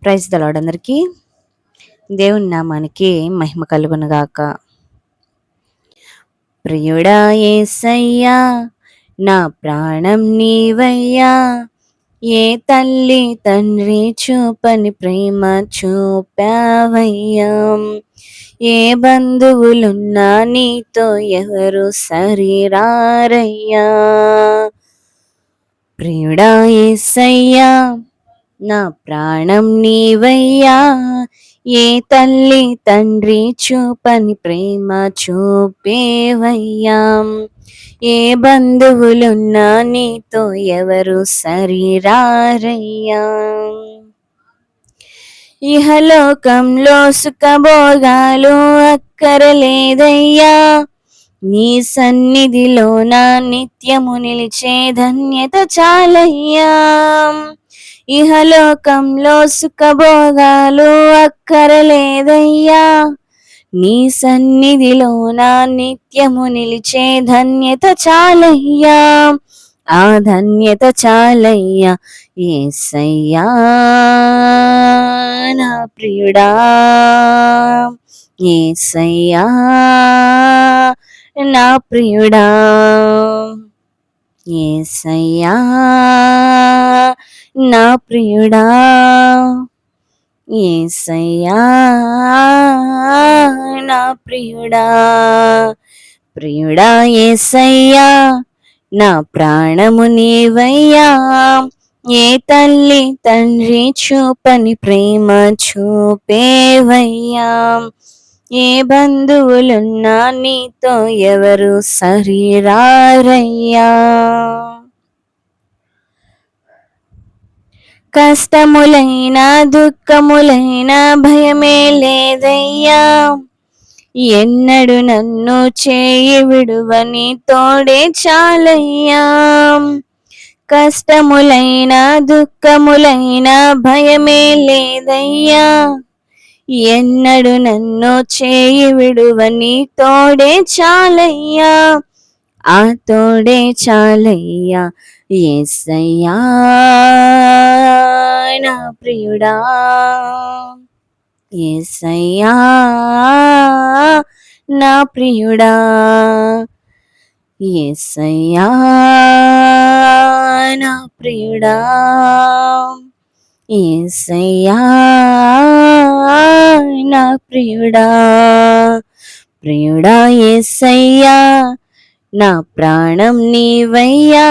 Praise the lord అందరికీ. దేవుని నామానికి మహిమ కలుగునుగాక. ప్రియుడా యేసయ్యా, నా ప్రాణం నీవయ్యా, ఏ తల్లి తండ్రి చూపని ప్రేమ చూపావయ్యా, ఏ బంధువులున్నా నీతో ఎవరు సరిరారయ్యా. ప్రియుడా యేసయ్యా, నా ప్రాణం నీవయ్యా, ఏ తల్లి తండ్రి చూపని ప్రేమ చూపేవయ్యా, ఏ బంధువులున్నా నీతో ఎవరు సరిరారయ్యా. ఇహలోకంలో సుఖభోగాలు అక్కరలేదయ్యా, నీ సన్నిధిలో నా నిత్యము నిలిచే ధన్యత చాలయ్యా. ఇహలోకంలో సుఖభోగాలు అక్కరలేదయ్యా, నీ సన్నిధిలో నా నిత్యము నిలిచే ధన్యత చాలయ్యా. ఆ ధన్యత చాలయ్యా యేసయ్యా, నా ప్రియుడా, యేసయ్యా నా ప్రియుడా, యేసయ్యా నా ప్రియుడా, యేసయ్యా నా ప్రియుడా. ప్రియుడా యేసయ్యా, నా ప్రాణము నీవయ్యా, ఏ తల్లి తండ్రి చూపని ప్రేమ చూపేవయ్యా, ఏ బంధువులున్నా నీతో ఎవరు సరిరారయ్యా. కష్టములైనా దుఃఖములైనా భయమే లేదయ్యా, ఎన్నడు నన్ను చేయి విడువని తోడే చాలయ్యా. కష్టములైనా దుఃఖములైనా భయమే లేదయ్యా, ఎన్నడు నన్ను చేయి విడువని తోడే చాలయ్యా. ఆ తోడే చాలయ్యా యేసయ్యా, నా ప్రియుడా, యేసయ్యా నా ప్రియుడా, యేసయ్యా నా ప్రియుడా, యేసయ్యా నా ప్రియుడా. ప్రియుడా యేసయ్యా, నా ప్రాణం నీవయ్యా,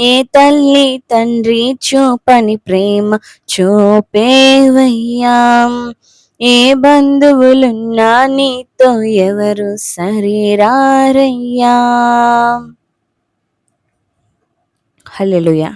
ఏ తల్లి తండ్రి చూపని ప్రేమ చూపేవయ్యా, ఏ బంధువులున్నా నీతో ఎవరు సరిరారయ్యా. హల్లెలూయా.